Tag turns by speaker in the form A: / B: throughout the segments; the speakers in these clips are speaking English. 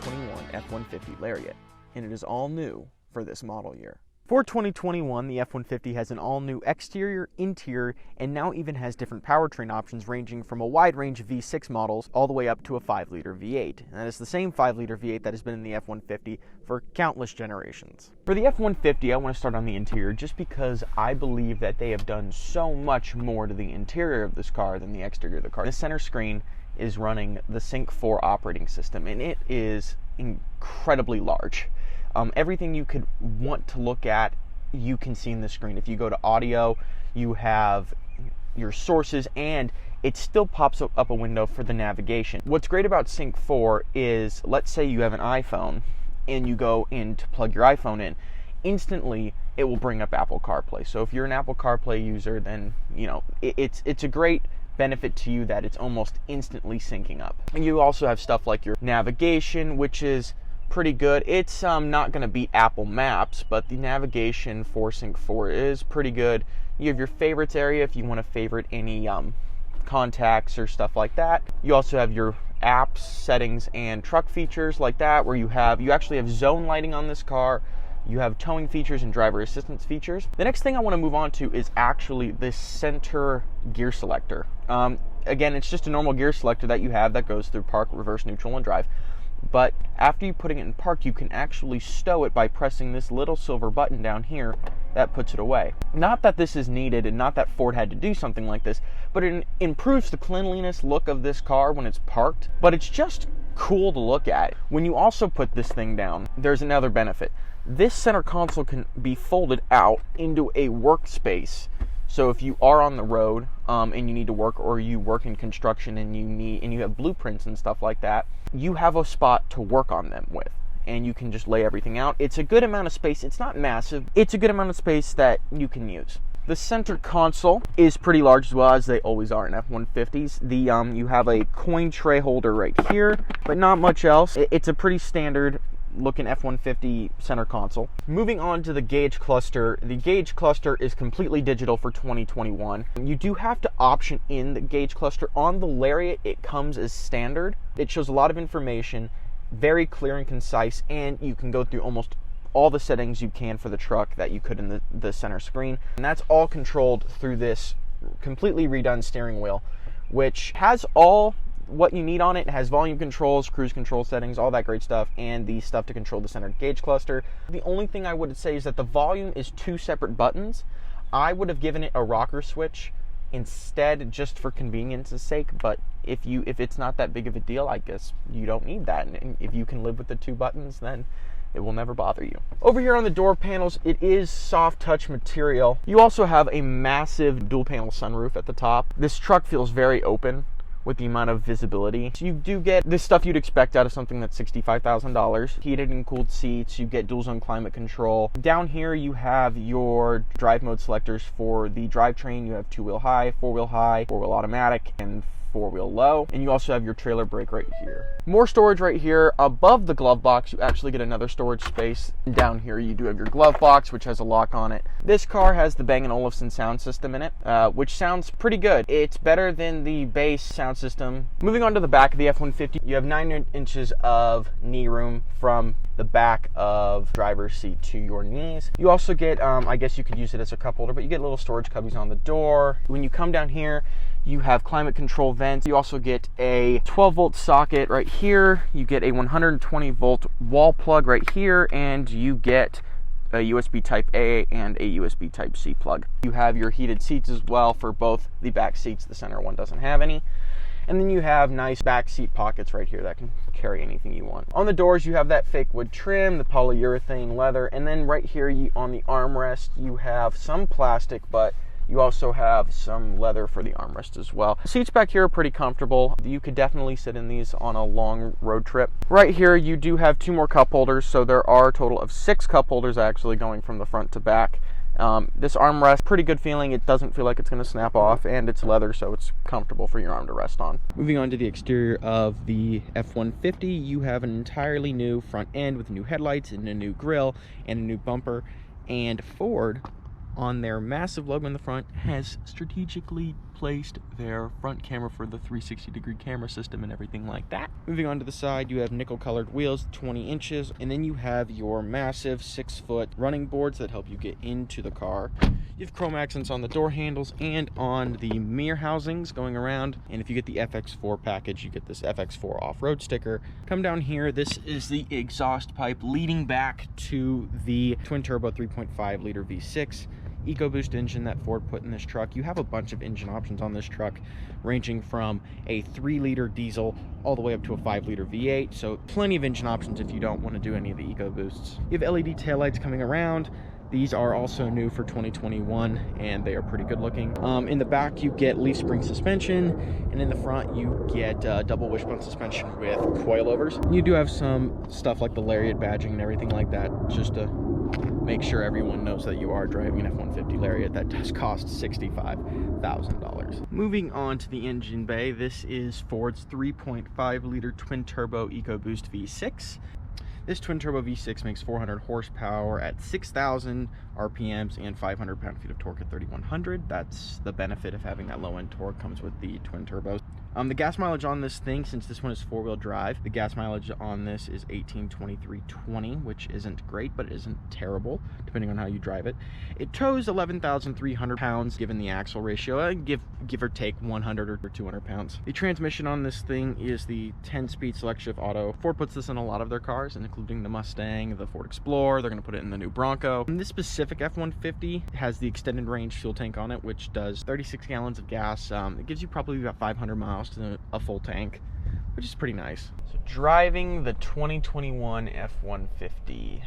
A: 2021 F-150 Lariat, and it is all new for this model year. For 2021, the F-150 has an all-new exterior, interior, and now even has different powertrain options ranging from a wide range of V6 models all the way up to a 5-liter V8. And that is the same 5-liter V8 that has been in the F-150 for countless generations. For the F-150, I want to start on the interior just because I believe that they have done so much more to the interior of this car than the exterior of the car. The center screen is running the Sync 4 operating system, and it is incredibly large. Everything you could want to look at, you can see in the screen. If you go to audio, you have your sources, and it still pops up a window for the navigation. What's great about Sync 4 is, let's say you have an iPhone and you go in to plug your iPhone in, instantly it will bring up Apple CarPlay. So if you're an Apple CarPlay user, then you know it's a great benefit to you that it's almost instantly syncing up. And you also have stuff like your navigation, which is pretty good. It's not going to beat Apple Maps, but the navigation for Sync 4 is pretty good. You have your favorites area if you want to favorite any contacts or stuff like that. You also have your apps, settings, and truck features like that, where you actually have zone lighting on this car. You have towing features and driver assistance features. The next thing I want to move on to is actually this center gear selector. Again, it's just a normal gear selector that you have that goes through park, reverse, neutral, and drive. But after you putting it in park, you can actually stow it by pressing this little silver button down here that puts it away. Not that this is needed and not that Ford had to do something like this, but it improves the cleanliness look of this car when it's parked. But it's just cool to look at. When you also put this thing down, there's another benefit. This center console can be folded out into a workspace. So if you are on the road and you need to work, or you work in construction and you have blueprints and stuff like that, you have a spot to work on them with, and you can just lay everything out. It's a good amount of space. It's not massive. It's a good amount of space that you can use. The center console is pretty large as well, as they always are in F-150s. You have a coin tray holder right here, but not much else. It's a pretty standard looking F-150 center console. Moving on to the gauge cluster. The gauge cluster is completely digital for 2021. You do have to option in the gauge cluster. On the Lariat, it comes as standard. It shows a lot of information, very clear and concise, and you can go through almost all the settings you can for the truck that you could in the center screen. And that's all controlled through this completely redone steering wheel, which has all what you need on it. It has volume controls, cruise control settings, all that great stuff, and the stuff to control the center gauge cluster. The only thing I would say is that the volume is 2 separate buttons. I would have given it a rocker switch instead, just for convenience's sake, but if it's not that big of a deal, I guess you don't need that. And if you can live with the 2 buttons, then it will never bother you. Over here on the door panels, it is soft touch material. You also have a massive dual panel sunroof at the top. This truck feels very open with the amount of visibility. So you do get this stuff you'd expect out of something that's $65,000. Heated and cooled seats, you get dual zone climate control. Down here you have your drive mode selectors for the drivetrain. You have 2-wheel high, 4-wheel automatic, and 4-wheel low. And you also have your trailer brake right here. More storage right here. Above the glove box, you actually get another storage space. Down here you do have your glove box, which has a lock on it. This car has the Bang & Olufsen sound system in it, which sounds pretty good. It's better than the base sound system. Moving on to the back of the F-150, you have 9 inches of knee room from the back of driver's seat to your knees. You also get, I guess you could use it as a cup holder, but you get little storage cubbies on the door. When you come down here, you have climate control vents. You also get a 12-volt socket right here. You get a 120-volt wall plug right here, and you get a USB Type A and a USB Type C plug. You have your heated seats as well for both the back seats. The center one doesn't have any. And then you have nice back seat pockets right here that can carry anything you want. On the doors, you have that fake wood trim, the polyurethane leather, and then right here on the armrest, you have some plastic, but you also have some leather for the armrest as well. The seats back here are pretty comfortable. You could definitely sit in these on a long road trip. Right here, you do have 2 more cup holders, so there are a total of 6 cup holders actually going from the front to back. This armrest, pretty good feeling. It doesn't feel like it's going to snap off, and it's leather, so it's comfortable for your arm to rest on. Moving on to the exterior of the F-150, you have an entirely new front end with new headlights and a new grille and a new bumper. And Ford on their massive logo in the front, has strategically placed their front camera for the 360-degree camera system and everything like that. Moving on to the side, you have nickel-colored wheels, 20 inches, and then you have your massive 6-foot running boards that help you get into the car. You have chrome accents on the door handles and on the mirror housings going around, and if you get the FX4 package, you get this FX4 off-road sticker. Come down here, this is the exhaust pipe leading back to the twin-turbo 3.5-liter V6 Ecoboost engine that Ford put in this truck. You have a bunch of engine options on this truck, ranging from a 3-liter diesel all the way up to a 5-liter V8, so plenty of engine options if you don't want to do any of the Ecoboosts. You have LED taillights coming around. These are also new for 2021, and they are pretty good looking. In the back, you get leaf spring suspension, and in the front, you get double wishbone suspension with coilovers. You do have some stuff like the Lariat badging and everything like that, just to make sure everyone knows that you are driving an F-150 Lariat. That does cost $65,000. Moving on to the engine bay, this is Ford's 3.5-liter twin-turbo Ecoboost V6. This twin-turbo V6 makes 400 horsepower at 6,000 RPMs and 500 pound-feet of torque at 3,100. That's the benefit of having that low-end torque, comes with the twin-turbos. The gas mileage on this thing, since this one is 4-wheel drive, the gas mileage on this is 18.2320, which isn't great, but it isn't terrible, depending on how you drive it. It tows 11,300 pounds, given the axle ratio, give or take 100 or 200 pounds. The transmission on this thing is the 10-speed select shift auto. Ford puts this in a lot of their cars, including the Mustang, the Ford Explorer. They're going to put it in the new Bronco. And this specific F-150 has the extended range fuel tank on it, which does 36 gallons of gas. It gives you probably about 500 miles to a full tank, which is pretty nice. So driving the 2021 F-150.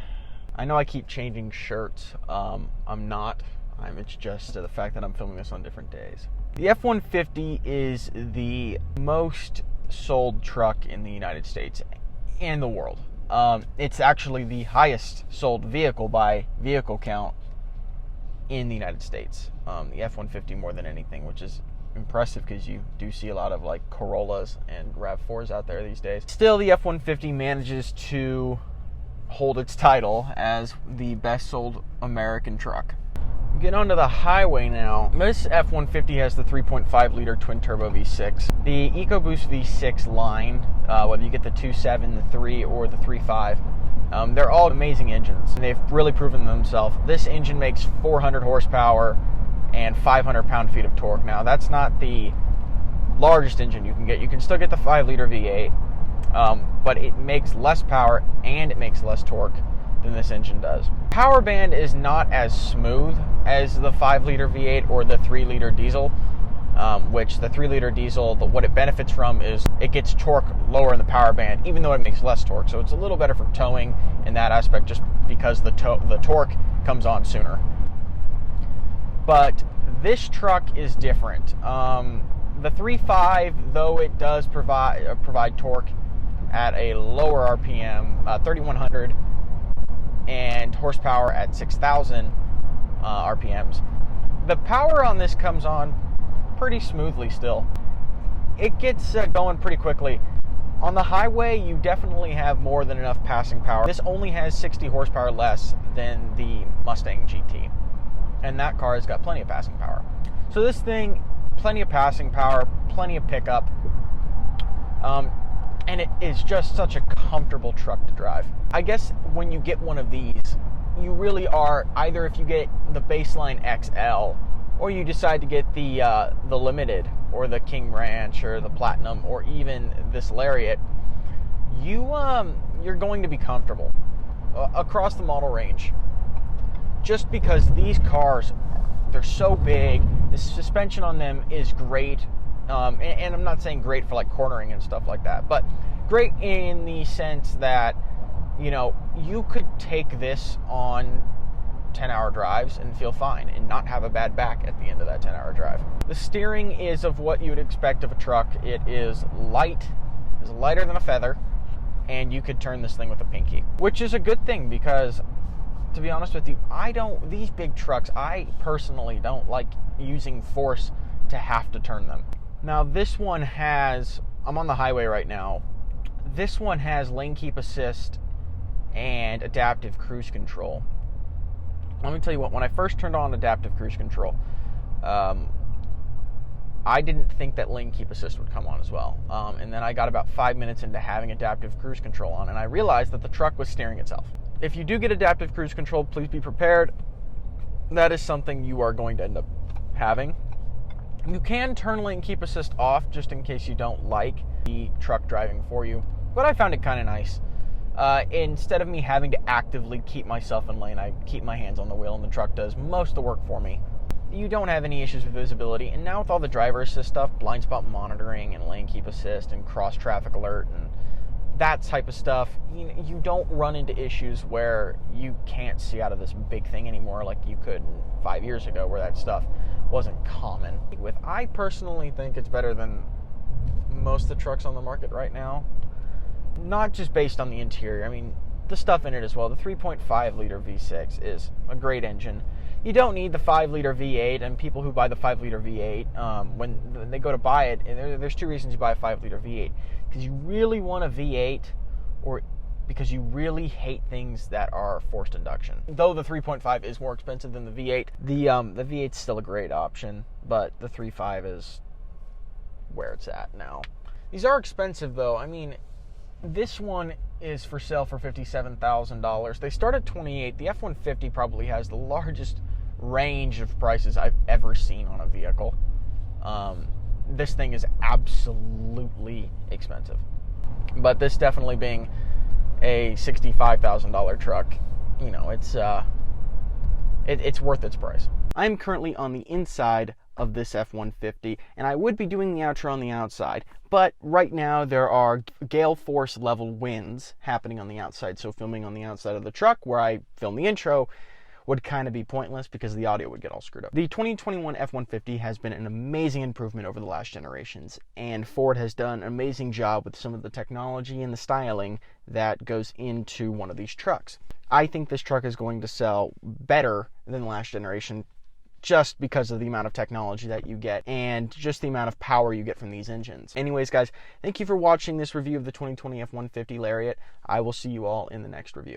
A: I know I keep changing shirts. I'm not. It's just the fact that I'm filming this on different days. The F-150 is the most sold truck in the United States and the world. It's actually the highest sold vehicle by vehicle count in the United States. The F-150 more than anything, which is impressive because you do see a lot of like Corollas and RAV4s out there these days. Still, the F-150 manages to hold its title as the best sold American truck. Get onto the highway now. This F-150 has the 3.5-liter twin-turbo V6. The Ecoboost V6 line, whether you get the 2.7, the 3, or the 3.5, they're all amazing engines. They've really proven themselves. This engine makes 400 horsepower and 500 pound-feet of torque. Now, that's not the largest engine you can get. You can still get the 5-liter V8, but it makes less power and it makes less torque than this engine does. Power band is not as smooth as the 5-liter V8 or the 3-liter diesel, which the 3-liter diesel, what it benefits from is it gets torque lower in the power band, even though it makes less torque. So it's a little better for towing in that aspect, just because the torque comes on sooner. But this truck is different. The 3.5, though it does provide torque at a lower RPM, 3,100, and horsepower at 6,000 RPMs. The power on this comes on pretty smoothly still. It gets going pretty quickly. On the highway, you definitely have more than enough passing power. This only has 60 horsepower less than the Mustang GT, and that car has got plenty of passing power. So this thing, plenty of passing power, plenty of pickup, and it is just such a comfortable truck to drive. I guess when you get one of these, you really are, either if you get the baseline XL, or you decide to get the Limited, or the King Ranch, or the Platinum, or even this Lariat, you're going to be comfortable across the model range. Just because these cars, they're so big, the suspension on them is great, and I'm not saying great for like cornering and stuff like that, but great in the sense that, you know, you could take this on 10-hour drives and feel fine and not have a bad back at the end of that 10-hour drive. The steering is of what you would expect of a truck. It is light, is lighter than a feather, and you could turn this thing with a pinky, which is a good thing because, to be honest with you, these big trucks, I personally don't like using force to have to turn them. Now this one has, I'm on the highway right now, this one has lane keep assist and adaptive cruise control. Let me tell you what, when I first turned on adaptive cruise control, I didn't think that lane keep assist would come on as well. And then I got about 5 minutes into having adaptive cruise control on, and I realized that the truck was steering itself. If you do get adaptive cruise control, please be prepared. That is something you are going to end up having. You can turn lane keep assist off just in case you don't like the truck driving for you, but I found it kind of nice. Instead of me having to actively keep myself in lane, I keep my hands on the wheel and the truck does most of the work for me. You don't have any issues with visibility, and now with all the driver assist stuff, blind spot monitoring and lane keep assist and cross traffic alert and that type of stuff, you don't run into issues where you can't see out of this big thing anymore like you could 5 years ago where that stuff wasn't common. I personally think it's better than most of the trucks on the market right now, not just based on the interior. I mean, the stuff in it as well. The 3.5 liter V6 is a great engine. You don't need the 5 liter V8, and people who buy the 5 liter V8, when they go to buy it, and there's two reasons you buy a 5 liter V8. Because you really want a V8, or because you really hate things that are forced induction. Though the 3.5 is more expensive than the V8, the V8's still a great option, but the 3.5 is where it's at now. These are expensive though. I mean, this one is for sale for $57,000. They start at $28,000. The F-150 probably has the largest range of prices I've ever seen on a vehicle. This thing is absolutely expensive. But this definitely being a $65,000 truck, it's worth its price. I'm currently on the inside of this F-150, and I would be doing the outro on the outside, but right now there are gale force level winds happening on the outside, so filming on the outside of the truck where I film the intro would kind of be pointless because the audio would get all screwed up. The 2021 F-150 has been an amazing improvement over the last generations, and Ford has done an amazing job with some of the technology and the styling that goes into one of these trucks. I think this truck is going to sell better than the last generation just because of the amount of technology that you get and just the amount of power you get from these engines. Anyways, guys, thank you for watching this review of the 2020 F-150 Lariat. I will see you all in the next review.